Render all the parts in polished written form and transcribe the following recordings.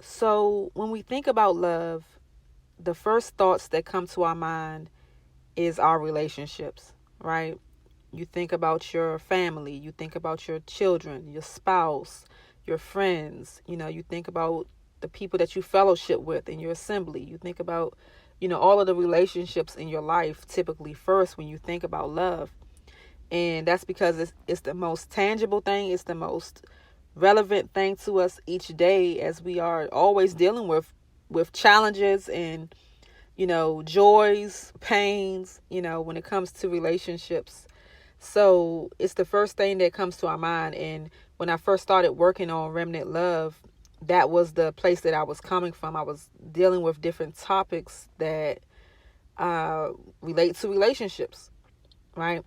So when we think about love, the first thoughts that come to our mind is our relationships, right? You think about your family, you think about your children, your spouse, your friends, you think about the people that you fellowship with in your assembly. You think about, all of the relationships in your life typically first when you think about love. And that's because it's the most tangible thing, it's the most relevant thing to us each day, as we are always dealing with challenges and joys, pains, when it comes to relationships. So it's the first thing that comes to our mind. And when I first started working on Remnant Love, that was the place that I was coming from. I was dealing with different topics that relate to relationships, right?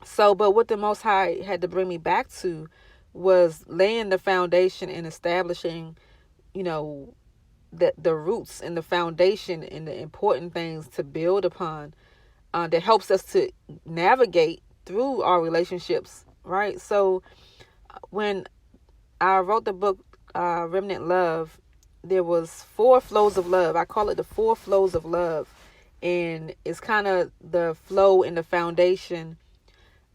So, but what the Most High had to bring me back to was laying the foundation and establishing, you know, the roots and the foundation and the important things to build upon, that helps us to navigate through our relationships, right? So when I wrote the book, Remnant Love, there was 4 flows of love. I call it the 4 flows of love. And it's kind of the flow and the foundation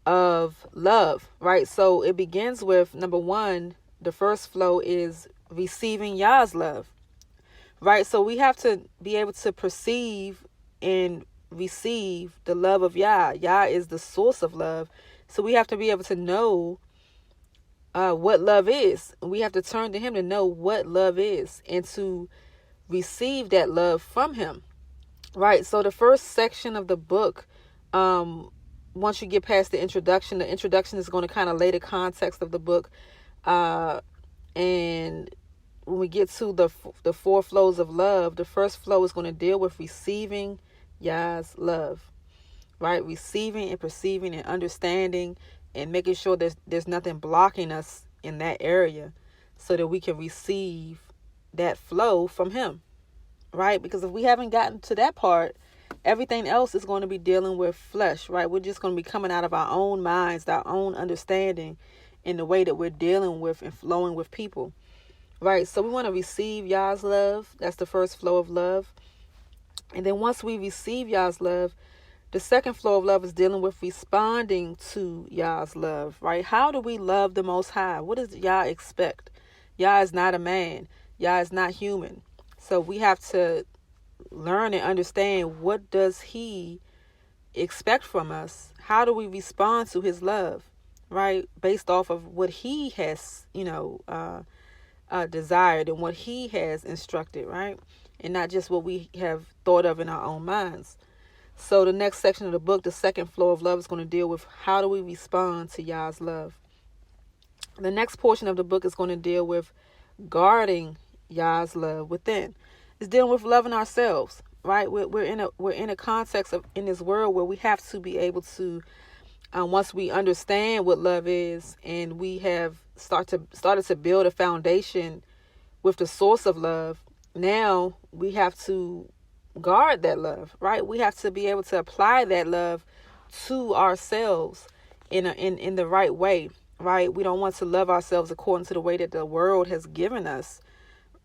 of love, right? So it begins with, number 1, the first flow is receiving Yah's love, right? So we have to be able to perceive and receive the love of Yah. Yah is the source of love. So we have to be able to know what love is. We have to turn to him to know what love is and to receive that love from him, right? So the first section of the book, once you get past the introduction is going to kind of lay the context of the book. And when we get to the 4 flows of love, the first flow is going to deal with receiving Yah's love, right? Receiving and perceiving and understanding and making sure there's nothing blocking us in that area so that we can receive that flow from him, right? Because if we haven't gotten to that part, everything else is going to be dealing with flesh, right? We're just going to be coming out of our own minds, our own understanding in the way that we're dealing with and flowing with people, right? So we want to receive Yah's love. That's the first flow of love. And then once we receive Yah's love, the second flow of love is dealing with responding to Yah's love, right? How do we love the Most High? What does Yah expect? Yah is not a man. Yah is not human. So we have to learn and understand, what does he expect from us? How do we respond to his love, right? Based off of what he has, desired and what he has instructed, right? And not just what we have thought of in our own minds. So the next section of the book, the second flow of love, is going to deal with how do we respond to Yah's love. The next portion of the book is going to deal with guarding Yah's love within. It's dealing with loving ourselves, right? We're in a context of in this world where we have to be able to, once we understand what love is and we have started to build a foundation with the source of love, now we have to guard that love, right? We have to be able to apply that love to ourselves in the right way, right? We don't want to love ourselves according to the way that the world has given us.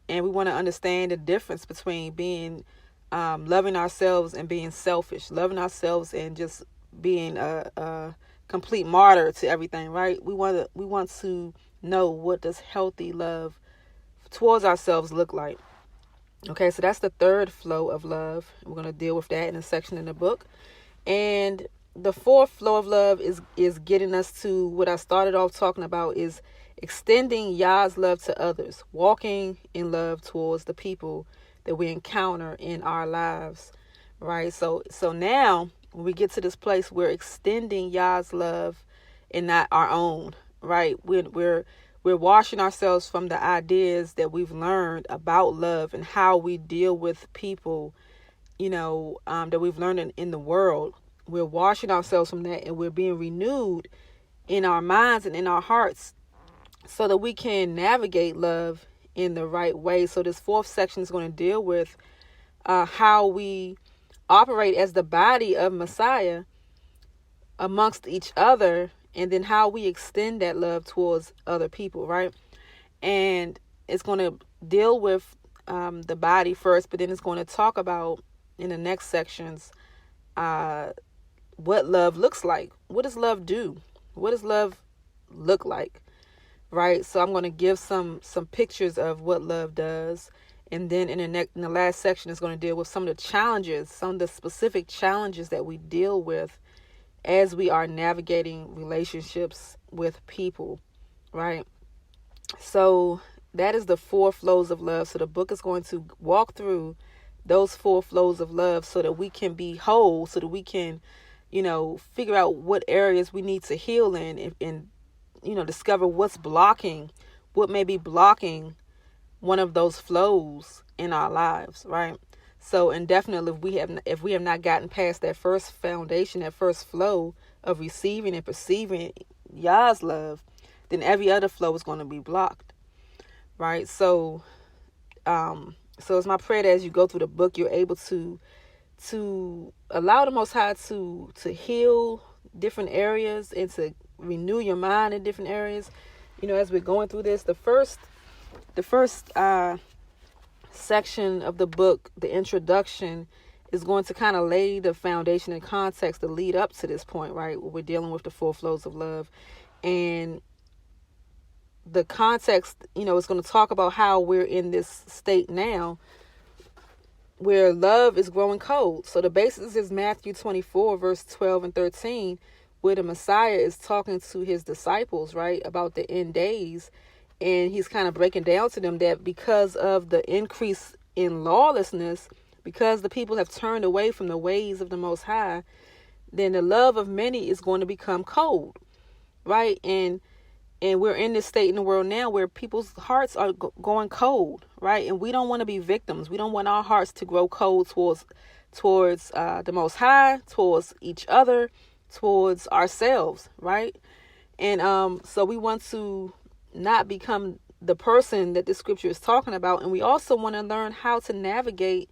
And we want to understand the difference between being loving ourselves and being selfish, loving ourselves and just being a complete martyr to everything, right? We want to know, what does healthy love towards ourselves look like? Okay, so that's the third flow of love. We're going to deal with that in a section in the book. And the fourth flow of love is getting us to what I started off talking about, is extending Yah's love to others, walking in love towards the people that we encounter in our lives, right? So now when we get to this place, we're extending Yah's love and not our own, right? We're washing ourselves from the ideas that we've learned about love and how we deal with people, that we've learned in the world. We're washing ourselves from that, and we're being renewed in our minds and in our hearts so that we can navigate love in the right way. So this fourth section is going to deal with how we operate as the body of Messiah amongst each other, and then how we extend that love towards other people, right? And it's going to deal with the body first, but then it's going to talk about in the next sections what love looks like. What does love do? What does love look like? Right? So I'm going to give some pictures of what love does. And then in the last section is going to deal with some of the challenges, some of the specific challenges that we deal with as we are navigating relationships with people, right? So that is the 4 flows of love. So the book is going to walk through those 4 flows of love so that we can be whole, so that we can, figure out what areas we need to heal in and discover what may be blocking one of those flows in our lives, right? So, and definitely if we have not gotten past that first foundation, that first flow of receiving and perceiving Yah's love, then every other flow is going to be blocked, right? So it's my prayer that as you go through the book, you're able to allow the Most High to heal different areas and to renew your mind in different areas. As we're going through this, the first section of the book, the introduction, is going to kind of lay the foundation and context to lead up to this point, right? We're dealing with the 4 flows of love. And the context, is going to talk about how we're in this state now where love is growing cold. So the basis is Matthew 24, verse 12 and 13, where the Messiah is talking to his disciples, right, about the end days. And he's kind of breaking down to them that because of the increase in lawlessness, because the people have turned away from the ways of the Most High, then the love of many is going to become cold, right? And we're in this state in the world now where people's hearts are going cold, right? And we don't want to be victims. We don't want our hearts to grow cold towards the Most High, towards each other, towards ourselves, right? And so we want to not become the person that the scripture is talking about. And we also want to learn how to navigate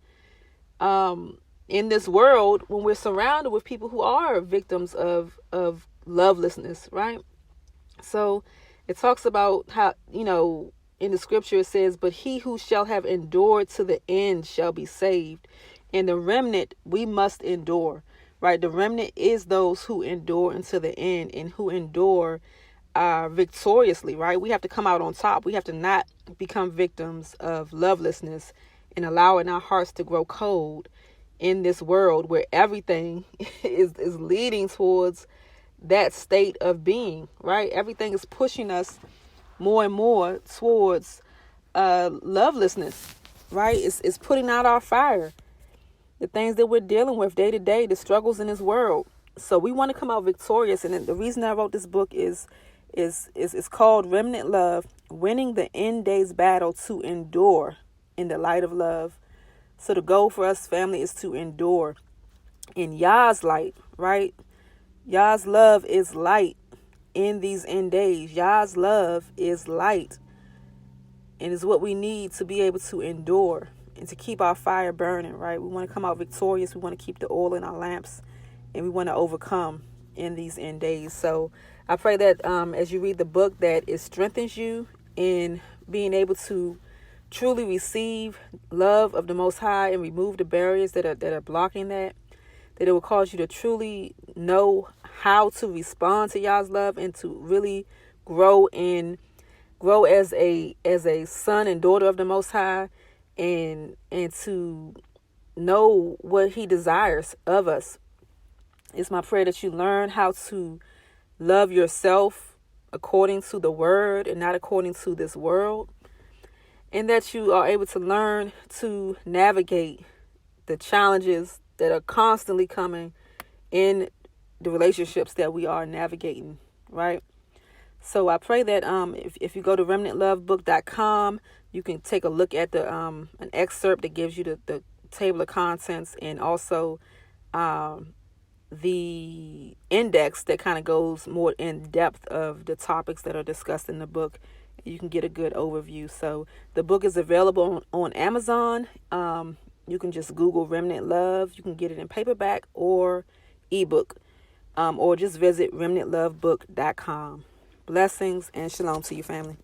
in this world when we're surrounded with people who are victims of lovelessness, right? So it talks about how, in the scripture it says, but he who shall have endured to the end shall be saved. And the remnant, we must endure, right? The remnant is those who endure until the end and who endure victoriously, right? We have to come out on top. We have to not become victims of lovelessness and allowing our hearts to grow cold in this world where everything is leading towards that state of being, right? Everything is pushing us more and more towards lovelessness, right? It's putting out our fire, the things that we're dealing with day to day, the struggles in this world. So we want to come out victorious. And the reason I wrote this book is called Remnant Love, Winning the End Days Battle to Endure in the Light of Love. So the goal for us, family, is to endure in Yah's light, right? Yah's love is light in these end days. Yah's love is light and is what we need to be able to endure and to keep our fire burning, right? We want to come out victorious. We want to keep the oil in our lamps, and we want to overcome in these end days. So I pray that as you read the book, that it strengthens you in being able to truly receive love of the Most High and remove the barriers that are blocking that it will cause you to truly know how to respond to Yah's love and to really grow as a son and daughter of the Most High, and to know what He desires of us. It's my prayer that you learn how to love yourself according to the word and not according to this world, and that you are able to learn to navigate the challenges that are constantly coming in the relationships that we are navigating, right? So I pray that if you go to remnantlovebook.com, you can take a look at the an excerpt that gives you the table of contents, and also the index that kind of goes more in depth of the topics that are discussed in the book. You can get a good overview. So the book is available on Amazon. You can just Google Remnant Love. You can get it in paperback or ebook, or just visit remnantlovebook.com. Blessings and shalom to you, family.